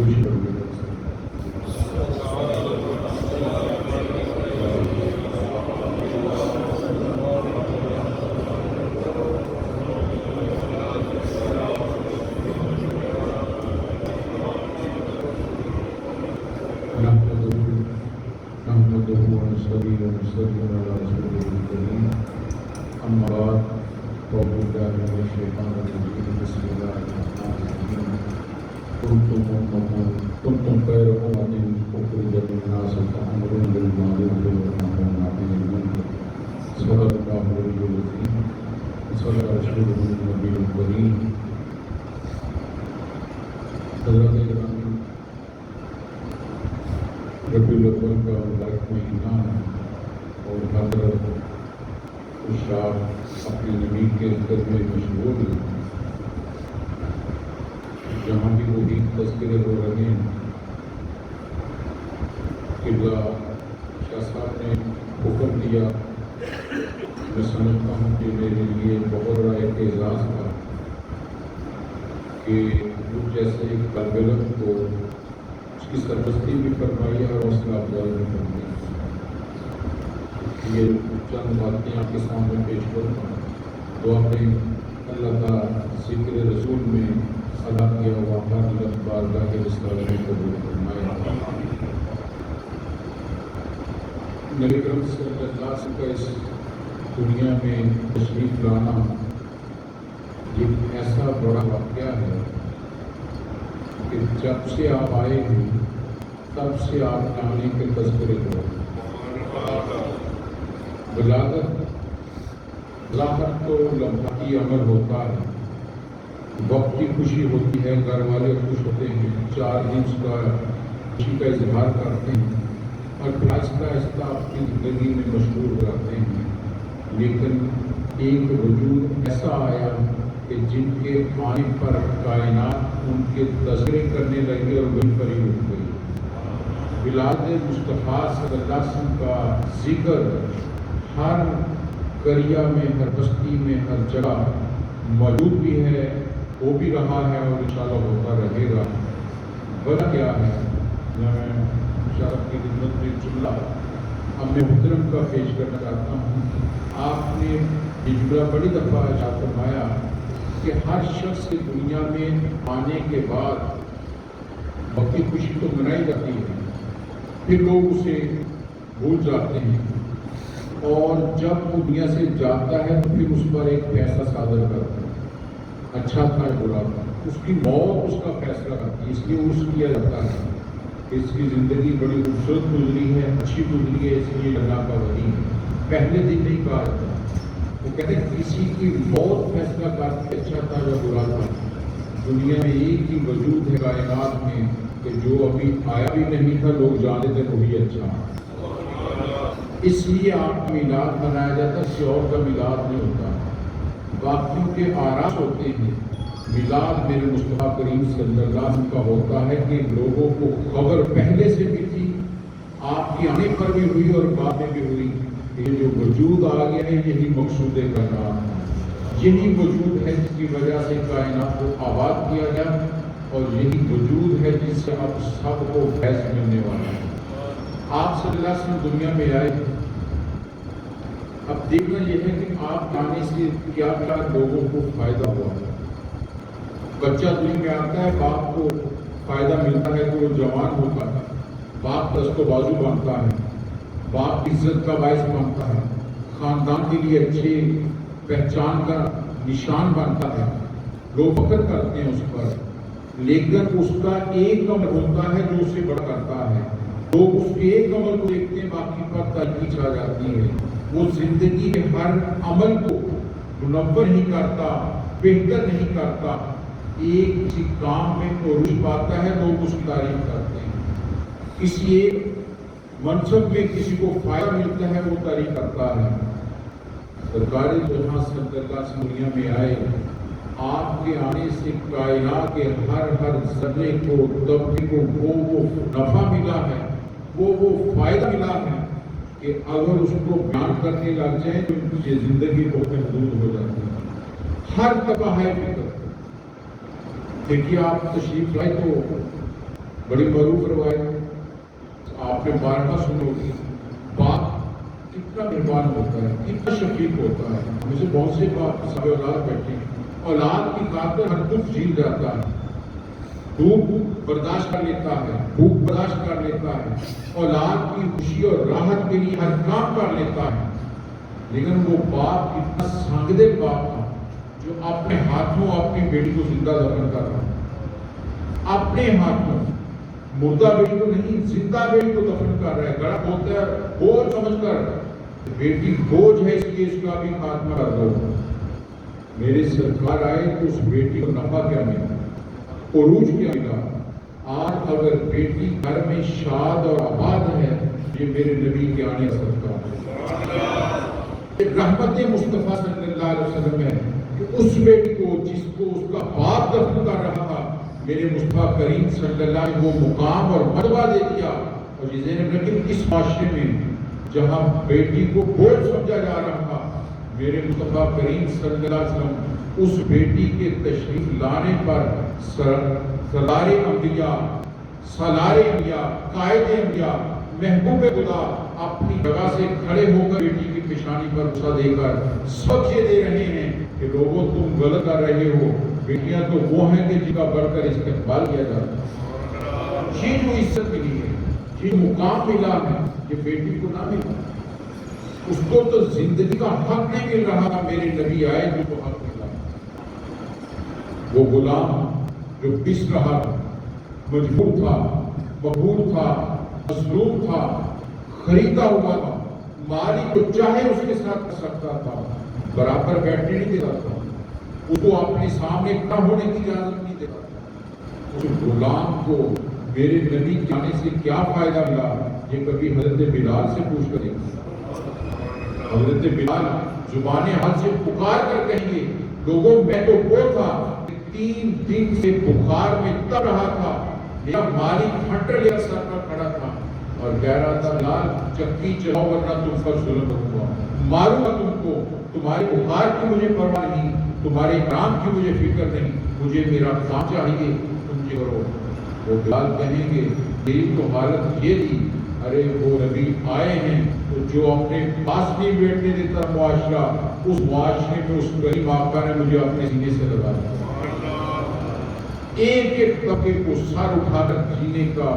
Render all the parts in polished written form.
درود پڑھیے۔ نحمده ونصلي ونسلم على رسوله الكريم أما بعد فأعوذ بالله من الشيطان الرجيم بسم الله الرحمن الرحيم كنتم خير أمة أخرجت للناس تأمرون بالمعروف وتنهون عن المنكر صدق الله العلي العظيم وصدق رسوله النبي الكريم۔ حضرات گرامی، ربیع الاول کا مبارک مہینہ ہے اور حضرت اشراق اپنی نبی کے ذکر میں مشغول ہیں۔ جہاں بھی وہی تذکرے ہو رہے ہیں، قبلہ شاہ صاحب نے حکم دیا، میں سمجھتا ہوں کہ میرے لیے بہت بڑا ایک اعزاز تھا کہ مجھ جیسے ایک طالب علم کو اس کی سرپرستی بھی فرمائی اور حوصلہ افزائی بھی فرمائی۔ یہ چند باتیں آپ کے سامنے پیش کرتا ہوں۔ دعا کریں اللہ تعالیٰ ذکر رسول میں ادا کیا ہوا ہر لفظ بارگاہ کے رسالے میں قبول فرمائے۔ نبی کریم صلی اللہ علیہ وسلم کا اس دنیا میں تشریف لانا ایک ایسا بڑا واقعہ ہے کہ جب سے آپ آئے ہیں تب سے آپ آنے کے تذکرے ہو۔ ولادت ظاہر تو لمحاتی عمل ہوتا ہے، وقت کی خوشی ہوتی ہے، گھر والے خوش ہوتے ہیں، 4 دن کا خوشی کا اظہار کرتے ہیں اور پھر آہستہ آہستہ اپنی زندگی میں مشغول کرتے ہیں۔ لیکن ایک وجود ایسا آیا کہ جن کے آنے پر کائنات ان کے تذکرے کرنے لگے اور وہیں پر ہی رک گئی۔ ولادت مصطفیٰ صلی اللہ علیہ وسلم کا ذکر ہر قریہ میں، ہر بستی میں، ہر جگہ موجود بھی ہے، ہو بھی رہا ہے اور انشاءاللہ ہوتا رہے گا۔ وجہ کیا ہے؟ میں شرف کی خدمت میں جملہ اپنے محترم کا پیش کرنا چاہتا ہوں۔ آپ نے یہ جملہ بڑی دفعہ ارشاد فرمایا کہ ہر شخص کی دنیا میں آنے کے بعد وقت کی خوشی تو منائی جاتی ہے، پھر لوگ اسے بھول جاتے ہیں اور جب وہ دنیا سے جاتا ہے تو پھر اس پر ایک فیصلہ صادر کرتے ہیں، اچھا تھا یا برا تھا۔ اس کی موت اس کا فیصلہ کرتی ہے، اس لیے عرس کیا جاتا ہے کہ اس کی زندگی بڑی خوبصورت گزری ہے، اچھی گزری ہے، اس لیے اللہ کا ولی ہے۔ پہلے دن نہیں کہا جاتا، وہ کہتے ہیں کسی کی موت فیصلہ کرتی ہے اچھا تھا یا برا تھا۔ دنیا میں ایک ہی وجود ہے کائنات میں کہ جو ابھی آیا بھی نہیں تھا، لوگ جانتے تھے وہی اچھا۔ اس لیے آپ کا میلاد منایا جاتا ہے، کسی اور کا میلاد نہیں ہوتا۔ باقیوں کے آراز ہوتے ہیں، میلاد میرے مصطفیٰ کریم صلی اللہ علیہ وسلم کا ہوتا ہے کہ لوگوں کو خبر پہلے سے بھی تھی، آپ کے آنے پر بھی ہوئی اور بعد میں بھی ہوئی۔ یہ جو وجود آ گیا ہے یہی مقصود کائنات ہے، یہی وجود ہے جس کی وجہ سے کائنات کو آباد کیا گیا اور یہی وجود ہے جس سے اب سب کو فیض ملنے والا ہے۔ آپ صلی اللہ علیہ وسلم دنیا میں آئے، اب دیکھنا یہ ہے کہ آپ آنے سے کیا کیا لوگوں کو فائدہ ہوا۔ بچہ دنیا میں آتا ہے، باپ کو فائدہ ملتا ہے کہ وہ جوان ہوتا ہے، باپ دست و بازو بنتا ہے، باپ عزت کا باعث بنتا ہے، خاندان کے لیے اچھی پہچان کا نشان بنتا ہے، لوگ فخر کرتے ہیں اس پر۔ لیکن اس کا ایک عمل ہوتا ہے جو اسے بڑا کرتا ہے، لوگ اس کے ایک عمل کو دیکھتے ہیں، باقی پر تنقید آ جاتی ہے۔ وہ زندگی کے ہر عمل کو منور نہیں کرتا، بہتر نہیں کرتا، ایک کسی کام میں عروج پاتا ہے، لوگ اس کی تعریف کرتے ہیں۔ کسی ایک منصب میں کسی کو فائدہ ملتا ہے، وہ تعریف کرتا ہے۔ سرکار جہاں صلی اللہ علیہ وسلم دنیا میں آئے، آپ کے آنے سے کائنات کے ہر ذرے کو، طبقے کو وہ نفع ملا ہے، وہ فائدہ ملا ہے کہ اگر اس کو بیان کرنے لگ جائیں تو یہ زندگی بہت محدود ہو جاتی ہے۔ ہر طبقہ ہے فکر۔ دیکھیے آپ تشریف لائے تو بڑی معروف روایت آپ نے بارہا سنی ہوگی، باپ کتنا مہربان ہوتا ہے، کتنا شفیق ہوتا ہے. مجھے بہت سے باپ صاحب اولاد بیٹھے ہیں، اولاد کی خاطر ہر دکھ جھیل جاتا ہے، دھوپ برداشت کر لیتا ہے، بھوک برداشت کر لیتا ہے، اولاد کی خوشی اور راحت کے لیے ہر کام کر لیتا ہے. لیکن وہ باپ کتنا سانگدے باپ تھا جو اپنے ہاتھوں اپنی بیٹی کو زندہ دفن کر رہا ہے، اپنے ہاتھوں، مردہ بیٹی کو نہیں، زندہ بیٹی کو دفن کر رہا ہے. گڑا بولتا ہے بوجھ سمجھ کر، بیٹی بوجھ ہے اس لیے اس کا بھی خاتمہ کر دو. میرے سرکار آئے تو اس بیٹی کو نفع کیا ملا، عروج کیا ملا. آج اگر بیٹی گھر میں شاد اور آباد ہے، یہ میرے نبی کے آنے کا صدقہ ہے. رحمت مصطفیٰ صلی اللہ علیہ وسلم ہے کہ اس بیٹی کو جس کو اس کا باپ دفن کر رہا تھا، میرے مصطفیٰ کریم صلی اللہ علیہ وسلم وہ مقام اور مرتبہ دے دیا. اور یہ ذہن رکھیں اس معاشرے میں جہاں بیٹی کو بوجھ سمجھا جا رہا تھا، میرے مصطفیٰ کریم صلی اللہ علیہ وسلم اس بیٹی کے تشریف لانے پر سالار انبیاء، قائد انبیاء، محبوب خدا اپنی جگہ سے کھڑے ہو کر بیٹی کی پیشانی پر بوسہ دے کر سبق یہ دے رہے ہیں کہ لوگوں تم غلط کر رہے ہو، بیٹیاں تو وہ ہیں کہ جن کا بڑھ کر استقبال کیا جاتا ہے. یہ جو عزت ملی ہے، یہ مقام ملا ہے، یہ بیٹی کو نہ ملا. اس کو تو زندگی کا حق نہیں مل رہا تھا، میرے نبی آئے جو کو حق ملا. وہ غلام جو پس رہا تھا، مجبور تھا، مقبول تھا، مظلوم تھا، خریدا ہوا تھا، مالک جو چاہے اس کے ساتھ کر سکتا تھا، برابر بیٹھنے نہیں دیتا تھا، اس کو اپنے سامنے کھڑا ہونے کی اجازت نہیں دیتا تھا. اس غلام کو میرے نبی کے آنے سے کیا فائدہ ملا، یہ کبھی حضرت بلال سے پوچھ کر دیکھیں. حضرت بلال زبان حال سے پکار کر کہیں گے، لوگوں میں تو وہ تھا کہ 3 دن سے بخار میں تب رہا تھا، میرا مالک ہنٹر لیا سر پر کھڑا تھا اور کہہ رہا تھا لال چکی چلاؤ ورنہ تم پر ظلم ہوگا، ماروں گا تم کو، تمہارے بخار کی مجھے پرواہ نہیں، تمہارے کام کی مجھے فکر نہیں، مجھے میرا کام چاہیے، تم یہ کرو. وہ بلال کہیں گے میری تو حالت یہ تھی، ارے وہ نبی آئے ہیں تو جو اپنے پاس نہیں بیٹھنے دیتا معاشرہ، اس معاشرے میں اس غریب آقا نے مجھے اپنے سینے سے لگا دیا. ایک ایک طبقے کو سر اٹھا کر جینے کا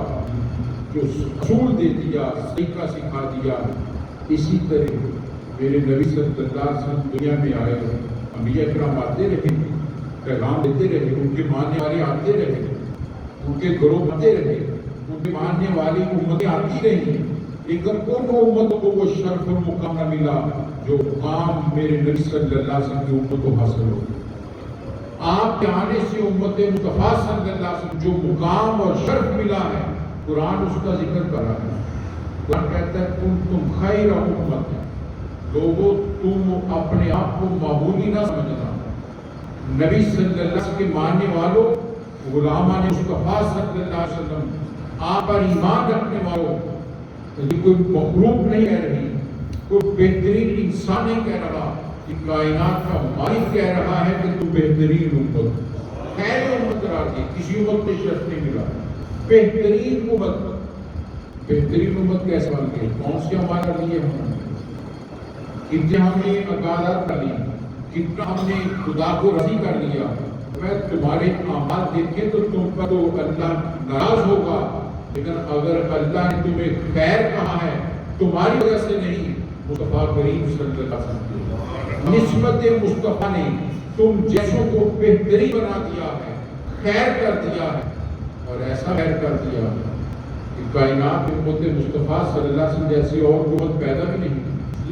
جو اصول دے دیا، طریقہ سکھا دیا. اسی طرح میرے نبی صلی اللہ علیہ وسلم دنیا میں آئے، انبیاء کرام آتے رہے، پیغام دیتے رہے، ان کے ماننے والے آتے رہے، ان کے گروہ آتے رہے، ان کے ماننے والی امتیں آتی رہی، لیکن ان امتوں کو وہ شرف اور مقام نہ ملا جو مقام میرے نبی صلی اللہ علیہ وسلم کی امت کو حاصل ہو. آپ کے آنے سے امت مصطفیٰ صلی اللہ علیہ وسلم جو مقام اور شرف ملا ہے، قرآن اس کا ذکر کر رہا ہے. قرآن کہتا ہے تم خیر امت ہے، لوگوں تم اپنے آپ کو معمولی نہ سمجھنا. نبی صلی اللہ علیہ وسلم کے ماننے والوں، غلامان مصطفیٰ صلی اللہ علیہ وسلم، آپ پر ایمان رکھنے والوں، یہ کوئی مخلوق نہیں کہہ رہی، کوئی بہترین انسان نہیں کہہ رہا، یہ کائنات کا مالک کہہ رہا ہے کہ تم بہترین امت، خیر امت قرار دی. کسی امت کو شرف نہیں ملا، بہترین امت. بہترین امت کیسے بن گئی؟ کون سے ہمارا لیے ہم کتنے ہم نے عبادت کر لی، کتنا ہم نے خدا کو راضی کر لیا. میں تمہارے اعمال دیکھے تو تم پر تو اللہ ناراض ہوگا، لیکن اگر اللہ نے تمہیں خیر کہا ہے تمہاری وجہ سے نہیں، مصطفیٰ کریم صلی اللہ علیہ وسلم کی نسبت مصطفیٰ نے تم جیسوں کو بہترین بنا دیا ہے، خیر کر دیا ہے، اور ایسا خیر کر دیا کہ کائنات میں امت مصطفیٰ صلی اللہ علیہ وسلم جیسی اور قوت پیدا بھی نہیں.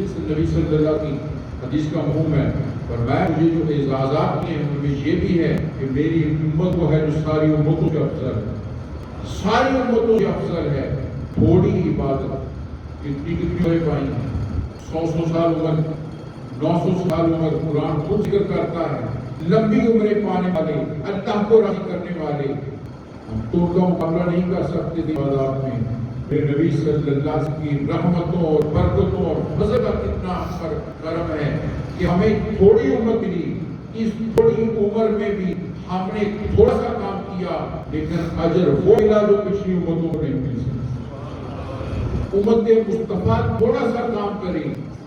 اس نبی صلی اللہ کی حدیث کا مفہوم ہے، اور مجھے جو اعزازات ہیں ان میں یہ بھی ہے کہ میری امت وہ ہے جو ساری امتوں سے افضل ہے، ساری امتوں سے افضل ہے. تھوڑی عبادت کتنی ہوئے پائیں، 100 سال عمر، 900 سال عمر. قرآن خود ذکر کرتا ہے لمبی عمریں پانے والے، اللہ کو راضی کرنے والے. ہم تو ان کا مقابلہ نہیں کر سکتے تھے عبادات میں. میرے نبی صلی اللہ علیہ وسلم کی رحمتوں اور برکتوں اور فضل کا کتنا ہم پر کرم ہے کہ ہمیں تھوڑی عمر ملی، اس تھوڑی عمر میں بھی ہم نے تھوڑا سا کام کیا کیا لیکن اجر وہ ملا جو پچھلی امتوں کو نہیں مل سکتا۔ امت مصطفیٰ تھوڑا سا کام کرے،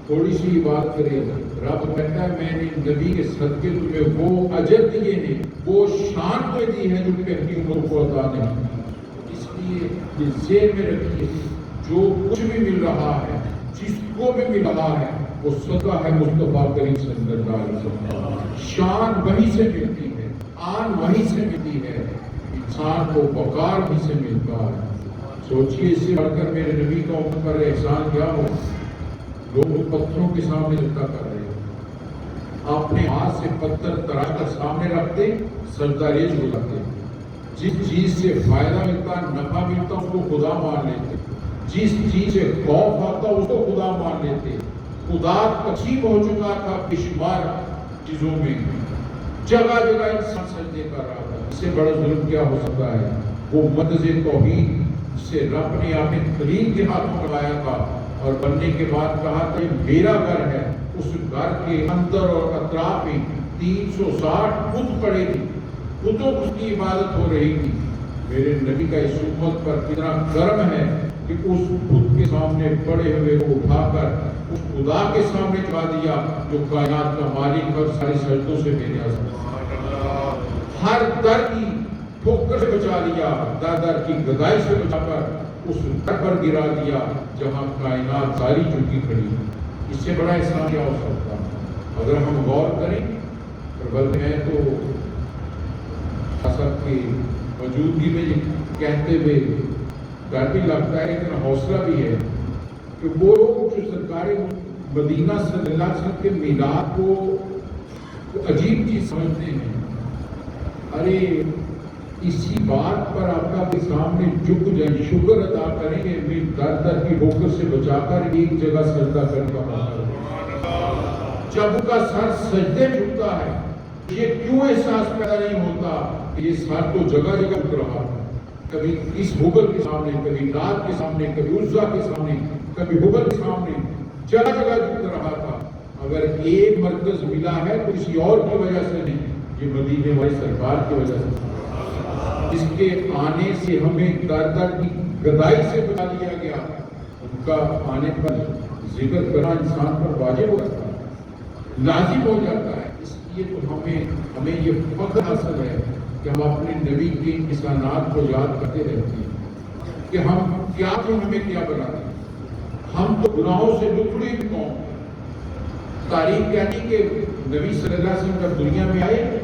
تھوڑی سی بات کرے، رب کہتا ہے میں نے نبی کے صدقے تمہیں وہ اجر دیے ہیں، وہ شان کو دی ہے جو پہلی امت کو عطا نہیں۔ اس لیے یہ ذہن میں رکھیے جو کچھ بھی مل رہا ہے، جس کو بھی مل رہا ہے، وہ صدقہ ہے مصطفیٰ کریم صلی اللہ علیہ وسلم۔ شان وہیں سے ملتی ہے، آن وہیں سے ملتی ہے، انسان کو وقار بھی سے ملتا ہے۔ سوچئے اس سے بڑھ کر میرے نبی کا امت پر احسان کیا ہو؟ لوگ پتھروں کے سامنے سجدہ کر رہے ہیں، اپنے ہاتھ سے پتھر تراش کر سامنے رکھتے، سجدہ ریز ہو جاتے۔ جس چیز سے فائدہ ملتا، نفع ملتا، اس کو خدا مان لیتے، جس چیز سے خوف آتا اس کو خدا مان لیتے۔ خدا تقسیم ہو چکا تھا بے شمار چیزوں میں، جگہ جگہ انسان سجدے کر رہا تھا۔ اس سے بڑا ظلم کیا ہو سکتا ہے؟ وہ مدز توحید جسے رب نے اپنے خلیل کے ہاتھوں لگایا تھا اور بننے کے بعد کہا تھا یہ میرا گھر ہے، اس گھر کے اندر اور اطراف میں 360 بت پڑے تھے، بتوں اس کی عبادت ہو رہی تھی۔ میرے نبی کا اس امت پر کتنا کرم ہے کہ اس بت کے سامنے پڑے ہوئے کو اٹھا کر اس خدا کے سامنے چڑھا دیا جو کائنات کا مالک اور سارے سجدوں سے بے نیاز ہے۔ ہر در کی ٹھوکر سے بچا لیا، در در کی گدائی سے بچا کر اس در پر گرا دیا جہاں کائنات ساری جھکی کھڑی ہے۔ اس سے بڑا احسان کیا ہو سکتا؟ اگر ہم غور کریں بلکہ میں تو سب کی موجودگی میں کہتے ہوئے ڈر بھی لگتا ہے لیکن حوصلہ بھی ہے کہ وہ لوگ جو سرکار مدینہ صلی اللہ علیہ وسلم کے میلاد کو عجیب چیز سمجھتے ہیں، ارے اسی بات پر آپ کا کے سامنے جھک جائیں، شکر ادا کریں کہ میں در در کی ٹھوکر سے بچا کر ایک جگہ سجدہ کرنے کا موقع، جب ان کا سر سجدے میں جھکتا ہے یہ کیوں احساس پیدا نہیں ہوتا کہ یہ سر تو جگہ جگہ جھک رہا ہے، کبھی اس ہوبل کے سامنے، کبھی لات کے سامنے، کبھی عزا کے سامنے، کبھی ہوبل کے سامنے، جگہ جگہ جھک رہا تھا۔ اگر ایک مرکز ملا ہے تو کسی اور کی وجہ سے نہیں، یہ مدینے والی سرکار کی وجہ سے، اس کے آنے سے ہمیں در در کی گدائی سے بچا لیا گیا۔ ان کا آنے پر ذکر کرنا انسان پر واجب ہو جاتا ہے، لازم ہو جاتا ہے۔ اس لیے تو ہمیں یہ فخر حاصل ہے کہ ہم اپنے نبی کی نشانات کو یاد کرتے رہتے ہیں کہ ہم کیا تھے، ہمیں کیا بناتے ہیں۔ ہم تو گناہوں سے لکڑی ہوئی قوم ہیں۔ تاریخ کہتی کہ نبی صلی اللہ علیہ وسلم جب دنیا میں آئے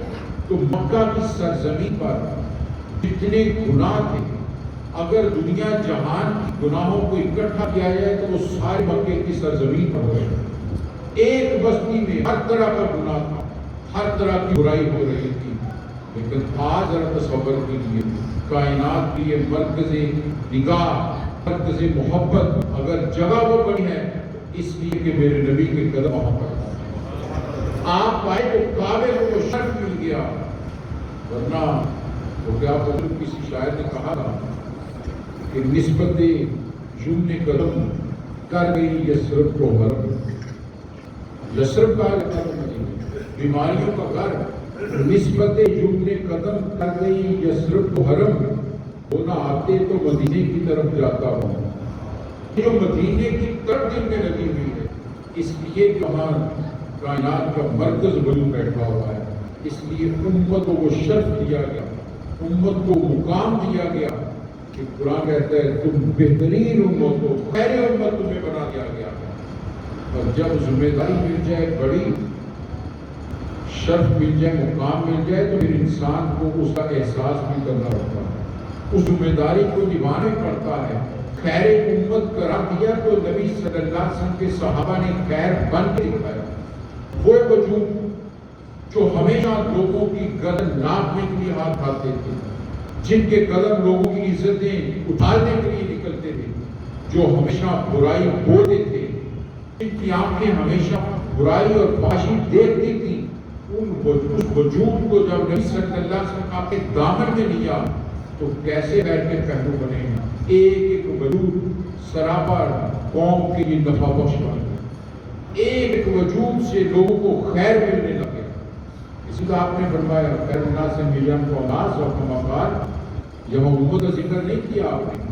تو مکہ کی سرزمین پر جتنے گناہ تھے، اگر دنیا جہان کی گناہوں کو اکٹھا کیا جائے تو وہ سارے مکے کی سرزمین پر ہو گئے۔ ایک بستی میں ہر طرح کا گناہ تھا، ہر طرح کی برائی ہو رہی تھی، لیکن آج ذرا تصور کیجیے کائنات کی یہ مرکز نگاہ، مرکز محبت اگر جگہ وہ بنی ہے اس لیے کہ میرے نبی کے قدم وہاں پر آپ آئے تو کعبے کو شرف مل گیا، ورنہ وہ کیا بزرگ کسی شاعر نے کہا تھا کہ نسبت یمن قدم کر گئی یثرب کو حرم۔ یثرب کہا جاتا ہے بیماریوں کا گھر، نسبت یمن قدم کر گئی یثرب کو حرم، وہ نہ آتے تو مدینے کی طرف جاتا ہوں۔ جو مدینے کی طرف دل میں لگی ہوئی ہے، اس لیے وہاں کائنات کا مرکز بنو بیٹھا ہوا ہے، اس لیے امت کو وہ شرف دیا گیا، امت کو مقام دیا گیا کہ قرآن کہتا ہے تم بہترین امت ہو، خیر امت تمہیں بنا دیا گیا۔ اور جب ذمہ داری مل جائے، بڑی شرف مل جائے، مقام مل جائے، تو پھر انسان کو اس کا احساس بھی کرنا پڑتا ہے، اس ذمہ داری کو نبھانا پڑتا ہے۔ خیر امت قرار دیا تو نبی صلی اللہ علیہ وسلم کے صحابہ نے خیر بن کے دکھایا، وہ وجود جو ہمیشہ لوگوں کی گردن ناپنے کے لیے ہاتھ اٹھاتے تھے، جن کے قدم لوگوں کی عزتیں اٹھانے کے لیے نکلتے تھے، جو ہمیشہ برائی بولتے تھے، جن کی آنکھیں ہمیشہ برائی اور فحاشی دیکھتی تھی، اس وجود کو جب نبی صلی اللہ علیہ وسلم آپ کے دامن میں لیا تو کیسے بیٹھ کے پہلو بنے ہیں، ایک ایک وجود سراپا قوم کے لیے نفع بخش بن گیا، ایک وجود سے لوگوں کو خیر ملنے لگے۔ اس سیدھا آپ نے فرمایا خیر الناس سے ملین کو ناس اور کماکار، یہاں امت کا ذکر نہیں کیا آپ نے،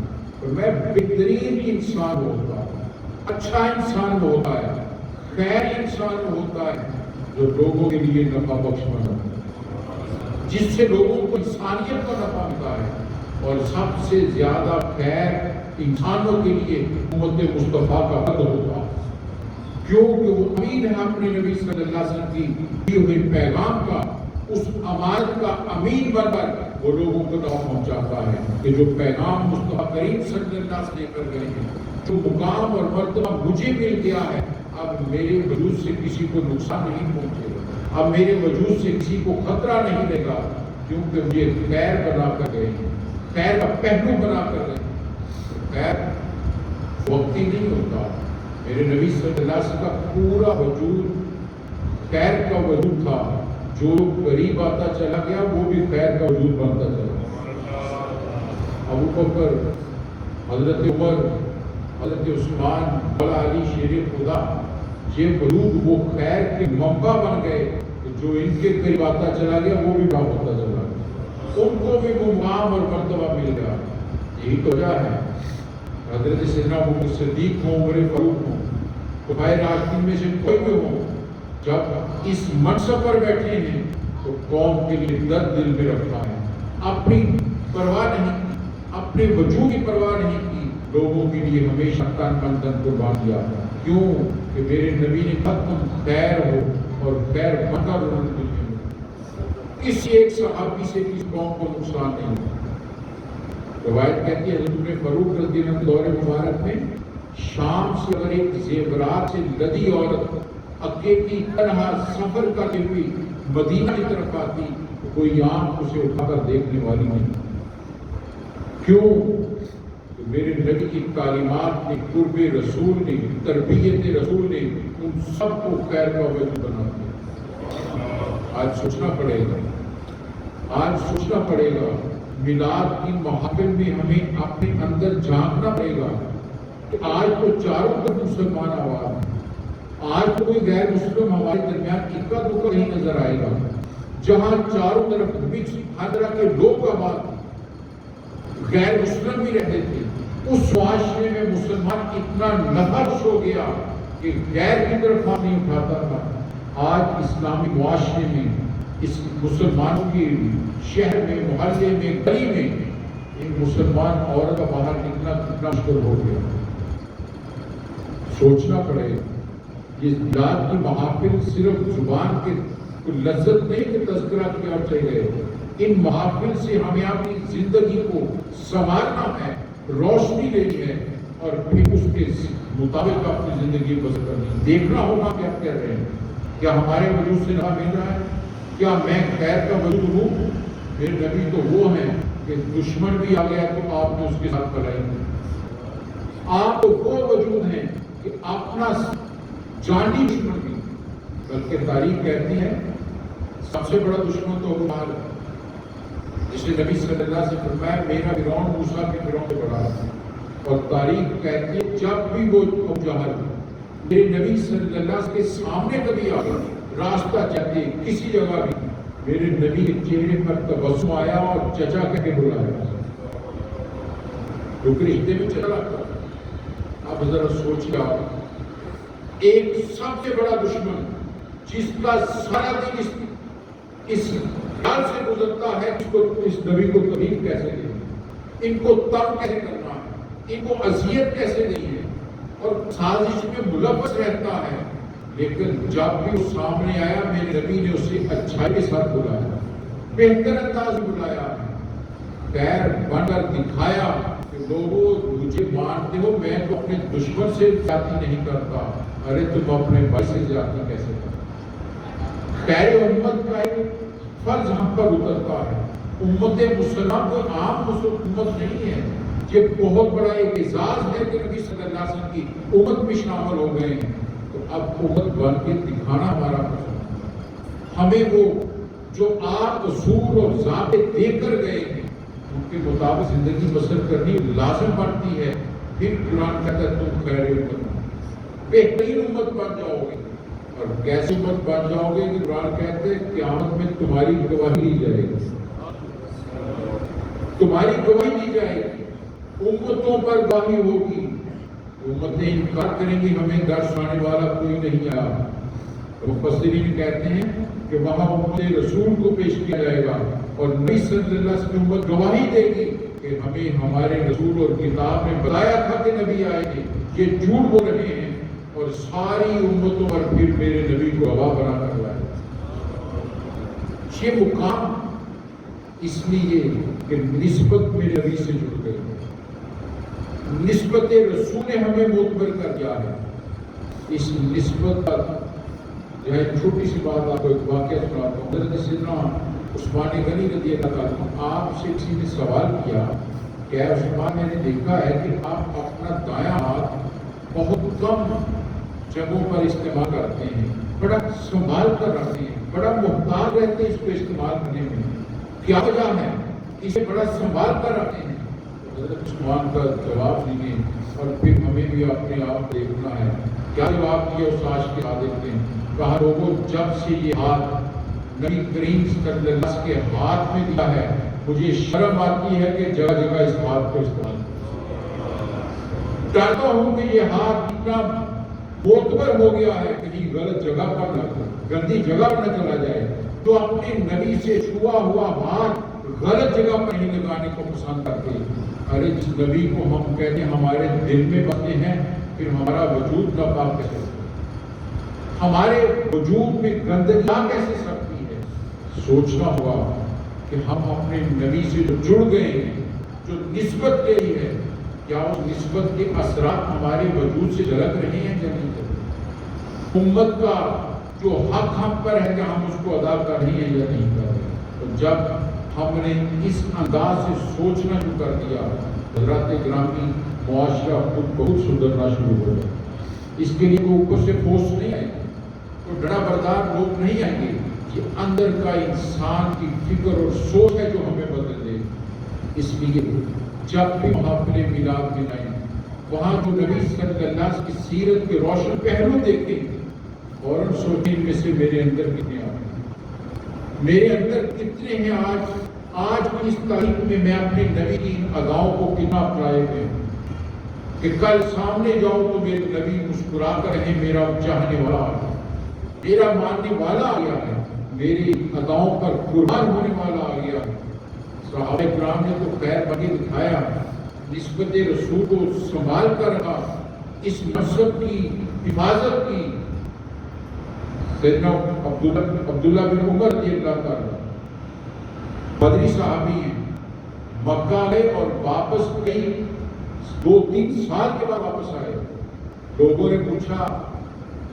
اور میں بہترین انسان ہوتا ہے، اچھا انسان ہوتا ہے، خیر انسان ہوتا ہے جو لوگوں کے لیے نفع بخش بنا، جس سے لوگوں کو انسانیت کا نفع ملتا ہے، اور سب سے زیادہ خیر انسانوں کے لیے امت مصطفیٰ کا حد ہوتا ہے، کیونکہ وہ امین ہے اپنے نبی صلی اللہ علیہ وسلم کی دی ہوئی پیغام کا، اس امانت کا امین بن کر وہ لوگوں کو نفع پہنچاتا ہے کہ جو پیغام مصطفیٰ کریم صلی اللہ علیہ وسلم لے کر گئے ہیں، جو مقام اور مرتبہ مجھے مل گیا ہے، اب میرے وجود سے کسی کو نقصان نہیں پہنچے گا، اب میرے وجود سے کسی کو خطرہ نہیں لے گا، کیونکہ مجھے خیر بنا کر گئے ہیں، خیر کا پہلو بنا کر گئے ہیں۔ خیر وقتی نہیں ہوتا، میرے نبی صلی اللہ علیہ وسلم کا پورا وجود خیر کا وجود تھا، جو قریب آتا چلا گیا وہ بھی خیر کا وجود بنتا چلا۔ ابو بکر، حضرت عمر، حضرت عثمان، مولا علی شیر خدا، یہ وجود وہ خیر کے منبع بن گئے، جو ان کے قریب آتا چلا گیا وہ بھی بڑا ہوتا چلا گیا، ان کو بھی وہ مقام اور مرتبہ مل گیا۔ یہی تو وجہ ہے حضرت سیدنا ابوبکر صدیق ہوں، عمر فاروق ہوں، خلفائے راشدین میں سے کوئی بھی ہوں، جب اس منصب پر بیٹھے ہیں تو قوم کے لیے درد دل میں رکھا ہے، اپنی پرواہ نہیں کی، اپنے وجود کی پرواہ نہیں کی، لوگوں کے لیے ہمیشہ تن من دھن قربان کیا، کیوں کہ میرے نبی نے کہا تم خیر ہو اور خیر بن کر انہوں نے دنیا میں کسی ایک صحابی سے کسی قوم کو نقصان نہیں ہوا۔ روایت کہتی ہے حضرت عمر فاروق رضی اللہ عنہ دور مبارک میں شام سے اگر ایک زیورات سے لدی عورت اکیلی تنہا سفر کرتی ہوئی مدینہ کی طرف آتی تو کوئی آنکھ اسے اٹھا کر دیکھنے والی نہیں، کیوں کہ میرے نبی کی تعلیمات نے، قرب رسول نے، تربیت رسول نے ان سب کو خیر کا وجود بنا دیا۔ آج سوچنا پڑے گا، آج سوچنا پڑے گا، میلاد کی محافل میں ہمیں اپنے اندر جھانکنا پڑے گا کہ آج تو چاروں طرف مسلمان آباد ہیں، آج تو کوئی غیر مسلم ہمارے درمیان اکا دکا نہیں نظر آئے گا، جہاں چاروں طرف مکس ہر طرح کے لوگ آباد ہیں، غیر مسلم بھی رہتے تھے، اس معاشرے میں مسلمان اتنا نفس ہو گیا کہ غیر کی طرف ہاتھ نہیں اٹھاتا تھا۔ آج اسلامی معاشرے میں اس مسلمانوں کی شہر میں، محلے میں، گلی میں ایک مسلمان عورت کا باہر نکلنا کتنا مشکل ہو گیا۔ سوچنا پڑے گا، یہ میلاد کی محافل صرف زبان کے لذت نہیں کہ تذکرہ کیا اور چلے گئے، ان محافل سے ہمیں اپنی زندگی کو سنوارنا ہے، روشنی لینی ہے، اور پھر اس کے مطابق اپنی زندگی بسر کرنی ہے۔ دیکھنا ہوگا کیا کہہ رہے ہیں، کیا ہمارے وجود سے نہ مل رہا ہے، کیا میں خیر کا وجود ہوں؟ میرے نبی تو وہ ہیں کہ دشمن بھی آ گیا تو آپ نے اس کے ساتھ لڑائی کی، آپ تو وہ وجود ہیں کہ اپنا جانی دشمن بھی، بلکہ تاریخ کہتی ہے سب سے بڑا دشمن تو مال ہے، جسے نبی صلی اللہ علیہ وسلم فرمایا میرا فرعون موسیٰ کے فرعون سے بڑا ہے، اور تاریخ کہتی ہے جب بھی وہ ابو جہل میرے نبی صلی اللہ علیہ وسلم کے سامنے کبھی آ گئے، راستہ چلتے کسی جگہ بھی، میرے نبی کے چہرے پر تبسم آیا اور چچا کہہ کے بلایا، کیونکہ رشتے میں چلا تھا۔ اب ذرا سوچیے، ایک سب سے بڑا دشمن جس کا سارا دن اس خیال سے گزرتا ہے اس نبی کو تکلیف کیسے دیں، ان کو تنگ کیسے کرنا ہے، ان کو اذیت کیسے دینی ہے، اور سازش میں ملوث رہتا ہے، لیکن جب بھی وہ سامنے آیا میرے نبی نے اسے اچھائی کے ساتھ بلایا، بہتر انداز میں بلایا، خیر بن کر دکھایا کہ لوگوں مجھے مانتے ہو، میں تو اپنے دشمن سے زیادتی نہیں کرتا، ارے تم اپنے بھائی سے زیادتی کیسے کرتے؟ خیر امت کا ایک فرض ہم پر اترتا ہے، امت مسلمان کوئی عام امت نہیں ہے، یہ بہت بڑا ایک اعزاز ہے کہ نبی صلی اللہ علیہ وسلم کی امت میں شامل ہو گئے ہیں، تو اب امت بن کے دکھانا ہمارا فرض ہے، ہمیں وہ جو آپ اصول اور ضابطے دے کر گئے ہیں ان کے مطابق زندگی بسر کرنی لازم پڑتی ہے۔ پھر قرآن کہتا ہے تم خیر امت بہترین امت بن جاؤ گے، اور کیسے امت بن جاؤ گے کہ قرآن کہتے ہیں قیامت میں تمہاری گواہی لی جائے گی، تمہاری گواہی لی جائے گی، امتوں پر گواہی ہوگی، امتیں انکار کریں گی ہمیں درس آنے والا کوئی نہیں آیا۔ مفسرین کہتے ہیں کہ وہاں امت رسول کو پیش کیا جائے گا اور نبی صلی اللہ علیہ وسلم امت گواہی دے گی کہ ہمیں ہمارے رسول اور کتاب نے بتایا تھا کہ نبی آئے گے، یہ جھوٹ بول رہے ہیں، اور ساری امتوں پر پھر میرے نبی کو گواہ بنا کر لائے۔ یہ مقام اس لیے کہ نسبت میرے نبی سے جڑ گئی، نسبت رسول نے ہمیں معتبر کر دیا ہے۔ اس نسبت کا جو ہے چھوٹی سی بات آپ کو ایک واقعہ سناتا ہوں۔ حضرت سیدنا عثمان غنی رضی اللہ عنہ، آپ سے کسی نے سوال کیا کہ اے عثمان، میں نے دیکھا ہے کہ آپ اپنا دایاں ہاتھ بہت کم جگہوں پر استعمال کرتے ہیں، بڑا سنبھال کر رکھتے ہیں، بڑا محتاط رہتے ہیں اس کو استعمال کرنے میں، کیا وجہ ہے؟ اسے بڑا سنبھال کر رکھتے ہیں۔ حضرت عثمان کا جواب دیجیے اور پھر ہمیں بھی اپنے آپ دیکھنا ہے۔ کیا جواب دیا اس عاشق کے صادق نے؟ کہا لوگوں، جب سے یہ ہاتھ نبی کریم صلی اللہ علیہ وسلم کے ہاتھ میں دیا ہے، مجھے شرم آتی ہے کہ جگہ جگہ اس ہاتھ کو استعمال ڈرتا ہوں کہ یہ ہاتھ اتنا معتبر ہو گیا ہے کہیں غلط جگہ پر نہ گندی جگہ پر نہ چلا جائے، تو اپنے نبی سے چھوا ہوا ہاتھ غلط جگہ پر ہی لگانے کو پسند کرتے ہیں۔ ارے جس نبی کو ہم کہتے ہیں ہمارے دل میں بستے ہیں، پھر ہمارا وجود ناپاک کیسے، ہمارے وجود میں گندگی آ کیسے سکتی ہے؟ سوچنا ہوگا کہ ہم اپنے نبی سے جو جڑ گئے ہیں، جو نسبت لے لی ہے، کیا اس نسبت کے اثرات ہمارے وجود سے جھلک رہے ہیں یا نہیں؟ امت کا جو حق ہم پر ہے کہ ہم اس کو ادا کر رہے ہیں یا نہیں کر رہے ہیں؟ تو جب ہم نے اس انداز سے سوچنا شروع کر دیا، حضرات گرامی، معاشرہ خود بہت سدھرنا شروع ہو گیا۔ اس کے لیے کوئی اوپر سے فورس نہیں آئے گی، کوئی ڈرا بردار لوگ نہیں آئیں گے، یہ اندر کا انسان کی فکر اور سوچ ہے جو ہمیں بدل دے۔ اس لیے جب بھی محافل میلاد منائیں، وہاں جو نبی صلی اللہ علیہ وسلم کی سیرت کے روشن پہلو دیکھیں، فوراً سوچیں ان میں سے میرے اندر کتنے آ رہے ہیں، میرے اندر کتنے ہیں آج کی اس تاریخ میں اپنے نبی کی ان اداؤں کو کتنا اپنائے ہوئے ہیں کہ کل سامنے جاؤں تو میرے نبی مسکرا کر رہے، میرا چاہنے والا آ گیا، میرا ماننے والا آ گیا ہے، میری اداؤں پر قربان ہونے والا آ گیا ہے۔ صحابہ کرام نے تو خیر بن کے دکھایا، نسبت رسول کو سنبھال کر رکھا، اس نسب کی حفاظت کی۔ سیدنا عبداللہ بن عمر رضی اللہ عنہ بدری صحابی ہیں، مکہ گئے اور واپس گئی 2-3 سال کے بعد واپس آئے۔ لوگوں نے پوچھا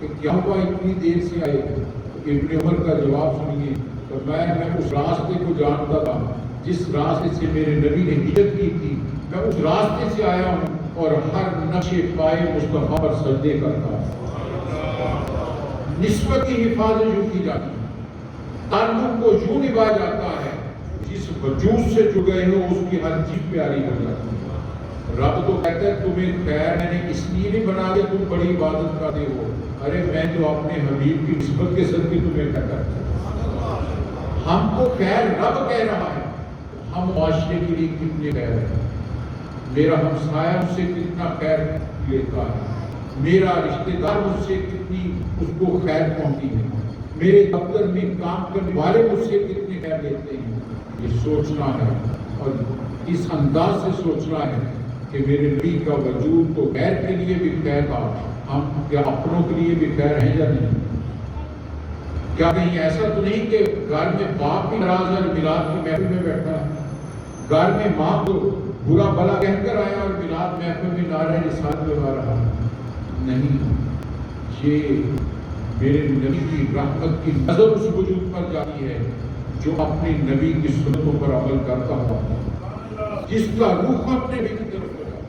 کہ کیا ہوا اتنی دیر سے آئے؟ ابن عمر کا جواب سنیے، تو میں اس راستے کو جانتا تھا جس راستے سے میرے نبی نے ہجرت کی تھی، میں اس راستے سے آیا ہوں اور ہر نقش پائے مصطفیٰ پر سجدے کرتا ہوں۔ نسبت کی حفاظت یوں کی جاتی ہے، تعلق کو یوں نبھایا جاتا ہے، جس وجود سے جڑ گئے ہو اس کی ہر چیز پیاری ہو جاتی ہے۔ رب تو کہتا ہے تمہیں خیر میں نے اس لیے نہیں بنا دیا تم بڑی عبادت کرتے ہو، ارے میں تو اپنے حبیب کی نسبت کے صدقے تمہیں کیا کرتا ہوں۔ ہم کو خیر رب کہہ رہا ہے، ہم معاشرے کے لیے کتنے خیر ہیں، میرا ہمسایہ مجھ سے کتنا خیر لیتا ہے، میرا رشتہ دار مجھ سے کتنی اس کو خیر پہنچتی ہے، میرے دفتر میں کام کرنے والے مجھ سے کتنے خیر لیتے ہیں۔ یہ سوچنا ہے اور اس انداز سے سوچنا ہے کہ میرے نبی کا وجود تو غیر کے لیے بھی خیر تھا، ہم کیا اپنوں کے لیے بھی خیر ہیں یا نہیں؟ کیا کہیں ایسا تو نہیں کہ گھر میں باپ بھی ناراض ہے اور میلاد کی محفل میں بیٹھا ہے، گھر میں ماں کو برا بھلا کہہ کر آیا اور میلاد محفل میں نعرہ رسالت لگا رہا ہے؟ نہیں، یہ میرے نبی کی رحمت کی نظر اس وجود پر جاتی ہے جو اپنے نبی کی سنتوں پر عمل کرتا ہوا، جس کا روح اپنے نبی کی طرف لگا،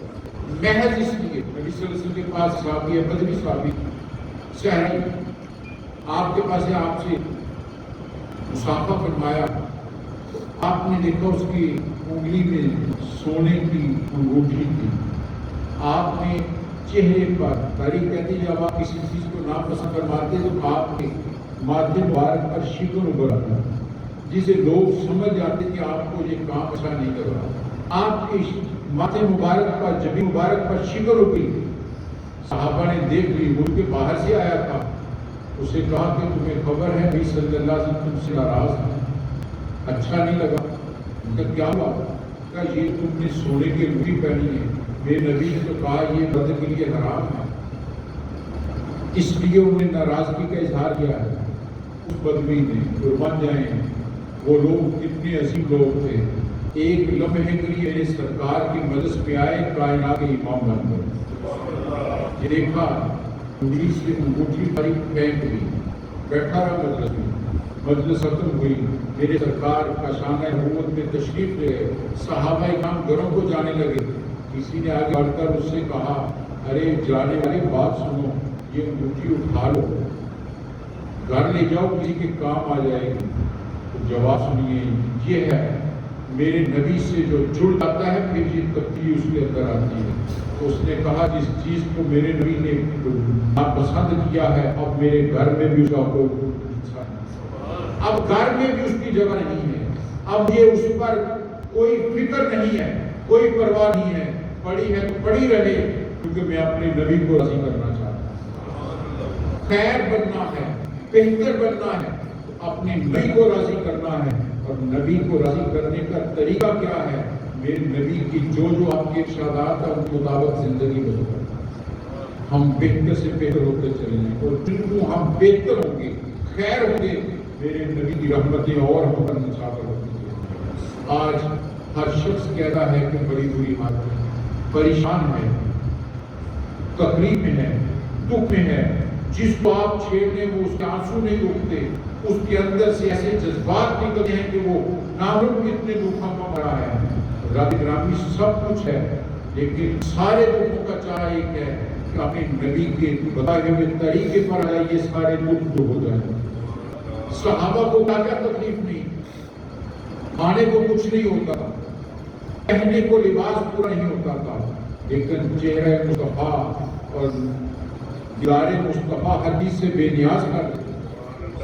محض اس لیے نبی صلی اللہ علیہ وسلم کے پاس صحابی ہے، بدری صحابی شہری، آپ کے پاس ہے، آپ سے مصافحہ فرمایا، آپ نے دیکھا اس کی انگلی میں سونے کی انگوٹھی تھی، آپ نے چہرے پر تاریخ کہتی ہے جب آپ کسی چیز کو ناپسند فرماتے تو آپ کے ماتھے مبارک پر شکن ابھر آتا جسے لوگ سمجھ جاتے کہ آپ کو یہ کام اچھا نہیں کر رہا. آپ کے ماتھے مبارک پر جبین مبارک پر شکن ابھی. صحابہ نے دیکھ لی, ملک کے باہر سے آیا تھا. اسے کہا کہ تمہیں خبر ہے نبی صلی اللہ علیہ وسلم تم سے ناراض ہے, اچھا نہیں لگا. ان کا کیا ہوا؟ کہا یہ تم نے سونے کی انگوٹھی پہنی ہے, میرے نبی نے تو کہا یہ مرد کے لیے حرام ہے, اس لیے انہوں نے ناراضگی کا اظہار کیا ہے. اس بدوی نے قربان جائیں وہ لوگ کتنے عظیم لوگ تھے, ایک لمحے کے لیے میرے سرکار کی مجلس میں آئے کائنات کے امام بن کر. یہ دیکھا انگلی سے انگوٹھی بھری پھینک دی, بیٹھا رہا مجلس میں. مجلس ختم ہوئی, میرے سرکار کا شانہ نبوت میں تشریف لے گئے. صحابہ کرام گھروں کو جانے لگے. کسی نے آگے بڑھ کر اس سے کہا ارے جانے والے بات سنو, یہ انگوٹھی اٹھا لو, گھر لے جاؤ, کسی کے کام آ جائے گی. تو جواب سنیے, یہ ہے میرے نبی سے جو جڑ جاتا ہے پھر یہ تبدیلی اس کے اندر آتی ہے. تو اس نے کہا جس چیز کو میرے نبی نے ناپسند کیا ہے اب میرے گھر میں بھی اس کا کوئی, اب گھر میں بھی اس کی جگہ نہیں ہے, اب یہ اس پر کوئی فکر نہیں ہے, کوئی پرواہ نہیں ہے. پڑی ہے تو پڑی رہے, کیونکہ میں اپنے نبی کو راضی کرنا چاہتا ہوں. خیر بننا ہے, بہتر بننا ہے, اپنے نبی کو راضی کرنا ہے. اور نبی کو راضی کرنے کا طریقہ کیا ہے؟ میرے نبی کی جو آپ کے ارشادات ہیں ان کے مطابق زندگی گزاریں. ہم بہتر سے بہتر ہوتے چلیں گے, اور جن ہم بہتر ہوں گے, خیر ہوں گے, میرے نبی کی رحمتیں اور ہم پر نچھاور ہوتی ہیں. آج ہر شخص کہتا ہے کہ بڑی بری حالت ہے, پریشان ہے, تکلیف میں ہے, دکھ میں ہے. جس کو آپ چھیڑنے وہ اس کے آنسو نہیں رکتے, اس کے اندر سے ایسے جذبات نکلتے ہیں کہ وہ نامعلوم کتنے دکھوں کا مرا ہے. رب گرامی سب کچھ ہے, لیکن سارے دکھوں کا چارہ ایک ہے کہ اپنے نبی کے بتائے ہوئے طریقے پر آئیے سارے دکھ دور ہو جائیں. صحابہ کو کیا تکلیف نہیں, کھانے کو کچھ نہیں ہوتا, پہننے کو لباس پورا نہیں ہوتا تھا, لیکن چہرہ مصطفیٰ اور دیدار مصطفیٰ ہر چیز سے بے نیاز کر دیتے.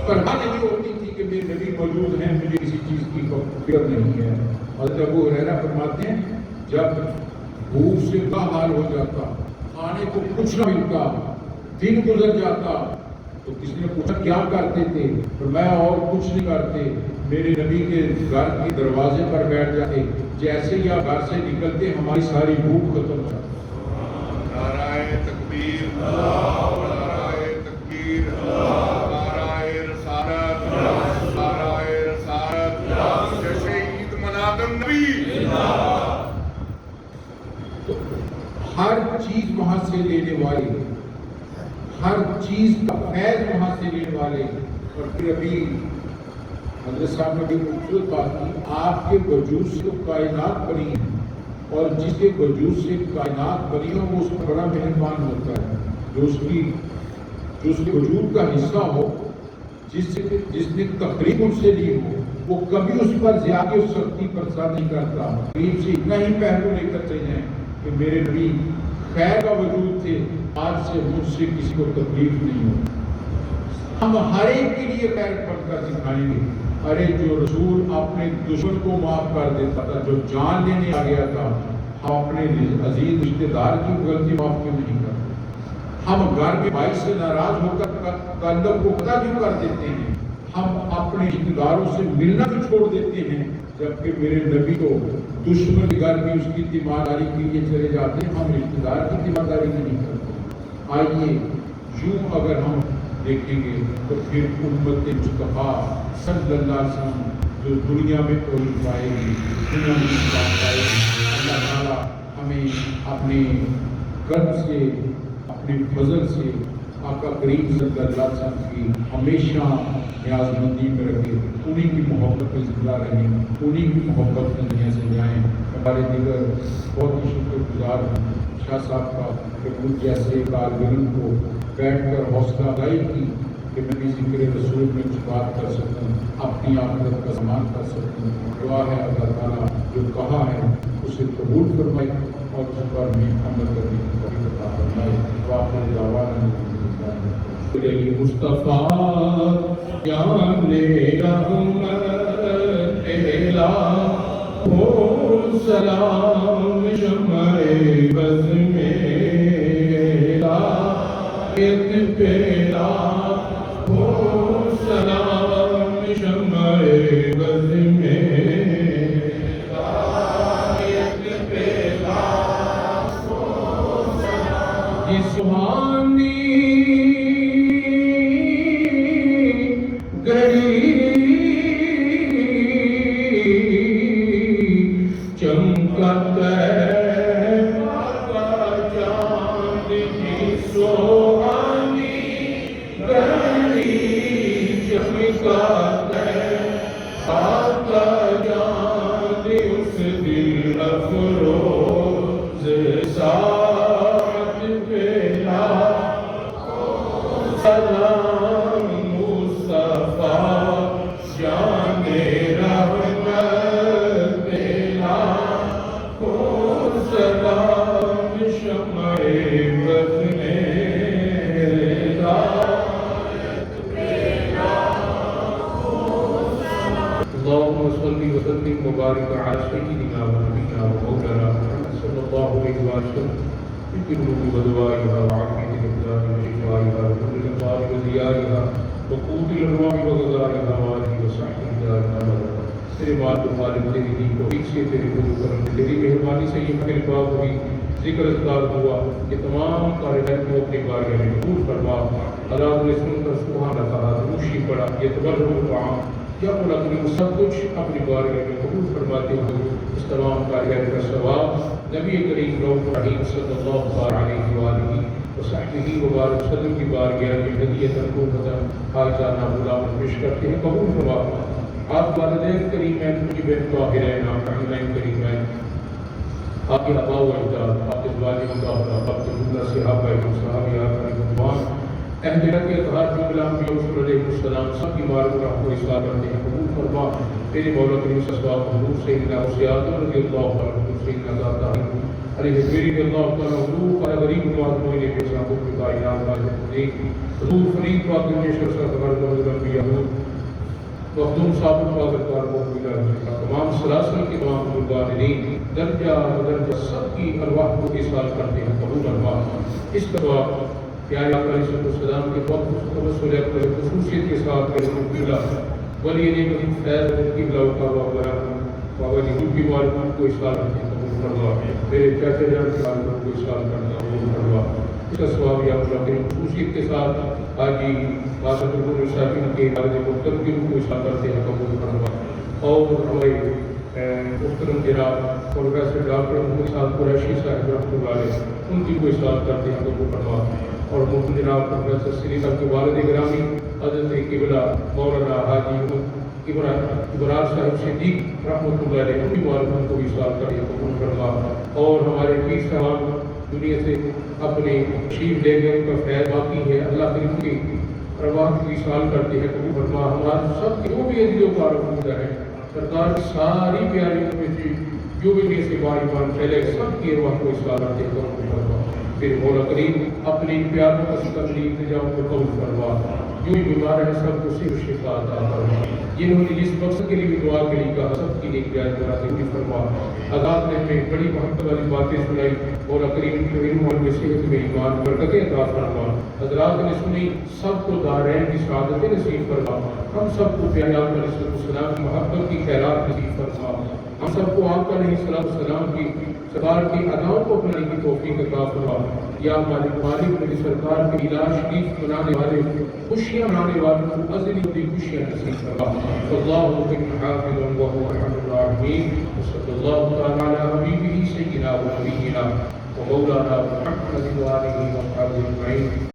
پرواہ نہیں ہوتی تھی کہ میرے نبی موجود ہیں, مجھے کسی چیز کی فکر نہیں ہے. حضرت ابو ہریرہ فرماتے ہیں جب بھوک سے کا حال ہو جاتا, کھانے کو کچھ نہ ملتا, دن گزر جاتا, تو کسی نے پوچھا کیا کرتے تھے؟ فرمایا اور کچھ نہیں کرتے, میرے نبی کے گھر کے دروازے پر بیٹھ جاتے, جیسے ہی آپ گھر سے نکلتے ہماری ساری بھوک ختم ہو جاتی. نعرہ تکبیر, نعرہ تکبیر, نعرہ رسالت, نعرہ رسالت, شہید منادم نبی. ہر چیز وہاں سے لینے والے, ہر چیز کا فیض وہاں سے لینے والے. اور پھر ابھی حضرت صاحب نے بھی خوبصورت بات کی, آپ کے وجود سے تو کائنات بنی ہے, اور جس کے وجود سے کائنات بنی ہو وہ اس کا بڑا مہربان ہوتا ہے. جو اس کے وجود کا حصہ ہو, جس نے تقریب ان سے لی ہو, وہ کبھی اس پر زیادہ اس سختی پر ساتھ نہیں کرتا. قریب سے اتنا ہی پہلو لے کر چلے جائیں کہ میرے نبی خیر کا وجود تھے, آج سے مجھ سے کسی کو تکلیف نہیں ہو. ہم ہر ایک کے لیے خیر بن کر دکھائیں گے. ارے جو رسول اپنے دشمن کو معاف کر دیتا تھا, جو جان لینے آ گیا تھا, ہم اپنے عزیز رشتے دار کی غلطی معاف کیوں نہیں کرتے؟ ہم گھر میں بھائی سے ناراض ہو کر تعلق کو قطع کیوں کر دیتے ہیں؟ ہم اپنے رشتے داروں سے ملنا بھی چھوڑ دیتے ہیں, جبکہ میرے نبی کو دشمن کے گھر میں اس کی تیمارداری کے لیے چلے جاتے ہیں, ہم رشتے دار کی تیمارداری نہیں کرتے. آئیے یوں اگر ہم دیکھیں گے تو پھر امت مصطفیٰ صلی اللہ علیہ وسلم جو دنیا میں توحید پائے گی, دنیا میں اسلام پائے گی. اللہ تعالیٰ ہمیں اپنے کرم سے, اپنے فضل سے آقا کریم صلی اللہ علیہ وسلم کی ہمیشہ نیاز مندی میں رکھے, انہی کی محبت میں زندہ رہیں, انہی کی محبت میں دنیا سے جائیں. ہمارے دیگر بہت ہی شکر گزار ہوں شاہ صاحب کا کہ مجھ جیسے کارگروں کو بیٹھ کر حوصلہ افزائی کی کہ میں بھی ذکر رسول میں کچھ بات کر سکوں, اپنی آخرت کا سامان کر سکوں. دعا ہے اللہ تعالیٰ جو کہا ہے اسے قبول فرمائے اور اس پر میں عمل کرنے کی توفیق عطا فرمائے. فرمائے واخر دعوانا مصطفیٰ جان رحمت الہ ہو سلام شمع بز میرا ایک پیلا ہو سلام شمع بز میرا ایک پیلا ہو سلام یہ سبحانی مبارك على سيدنا ونبينا ومولانا محمد صلى الله عليه وسلم بالقلوب ودوائها وعافية الأبدان وشفائها وكل الأمراض وديارها وقوت الأرواح وغذائها وآله وصحبه دارنا أبدا تیرے مال و خالق تیری دی توفیق سے تیرے فضل و کرم تیری مہربانی سے یہ مکر پاک ہوئی ذکر اذکار ہوا کہ تمام کارجن کو اپنی بارگاہ میں قبول فرما اللہ نے سن کر سبحان اللہ روشی پڑا یہ تبرک دعا یا مولا کریم سب کچھ اپنی بارگاہ میں قبول فرماتے ہوئے اس تمام کارجن کا ثواب نبی کریم رحیم صلی اللہ علیہ وآلہ وصحبہ وبارک وسلم کی بارگاہ میں ہدیۃ القربۃ حاجانہ غلام پیش کرتے ہیں قبول فرما آپ والدین کریمین کی بہن طاہرین حاملین کریمین آپ کے آباء و اجداد آپ کے ازواج مطہرات آپ کے جملہ صحابہ صحابیات رضوان اہل جنت کے اطہار جو غلام بھی رسول علیہ السلام سب کی بارگاہ کو اصلاح کرتے ہیں قبول فرما تیرے مولا کریم اسباب حضور سیدنا سیاد رضی اللہ عنہ حضور سیدنا ذات علیہ رضی اللہ تعالی عنہ پر غریب معظمین کے ساتھ کو کائنات واجب دی حضور فرید پاک نے شرف خبر دو انبیاء مخدوم صاحب کار کو ملا تمام سلاسل کے تمام بزرگان درجہ بدرجہ سب کی ارواح کو اصلاح کرتے ہیں قبول فرما اس طرح پیارے آقا علیہ السلام کے وقت توسل خصوصیت کے ساتھ قبلہ ولی نے مزید فیض قبلہ کا وغیرہ بابا جی کی والدین کو اصلاح کرتے ہیں قبول فرما میرے چاچا جان کے والدین کو اصلاح کرنا قبول فرما اس کا ثواب یا اللہ کے خصوصیت کے ساتھ حاجی باسط الصابین کے والد محترم کی روح کو اصلاح کرتے ہیں قبول فرما اور ہمارے محترم جناب پروفیسر ڈاکٹر محمد صاحب قریشی صاحب رحمۃ اللہ علیہ ان کی کو اصلاح کرتے ہیں قبول فرما اور محترم جناب پروفیسر سری صاحب کے والد گرامی حضرت قبلہ مولانا حاجی ابرار صاحب صدیق رحمۃ اللہ علیہ ان کی والدین کو اصلاح کرتے ہیں قبول فرما اور ہمارے پیر صاحب دنیا سے اپنے تشریف لے گئے ان کا فیض باقی ہے اللہ کریم کی ارواح کی اصلاح کرتے ہیں قبول فرما ہمارے سب جو بھی عزیز و کارکردہ ہیں سرکار کی ساری پیاری کمیٹی جو بھی سے باایمان پھیلے سب کی ارواح کو اصلاح کرتے ہیں قبول فرما پھر مولا کریم اپنے پیاروں کا تکلیف انتظام کو قبول فرما جو بھی بیمار ہیں سب کو صرف شفا عطا فرما جنہوں نے جس مقصد کے لیے بھی دعا کے لیے کہا سب کی نیک جائز کراتے ہوئے فرما آزاد نے ہمیں بڑی محبت والی باتیں سنائی مولا کریم کی علم اور صحت میں ایمان برکتیں عطا فرما حضرات نے سنی سب کو دارین کی سعادت نصیب فرما ہم سب کو پیارے آقا علیہ السلام کی محبت کی خیرات نصیب فرما ہم سب کو آقا علیہ السلام کی سرکار کی اداؤں کو اپنانے کی توفیق عطا فرما یا مالک میری سرکار کے علاج شریف بنانے والے خوشیاں منانے والوں کو ازلی ہوتی خوشیاں نصیب فرما اللہ حافظ وهو ارحم الراحمین صلی اللہ تعالی علی حبیبہ سیدنا و نبینا و مولانا محمد و آلہ و صحبہ اجمعین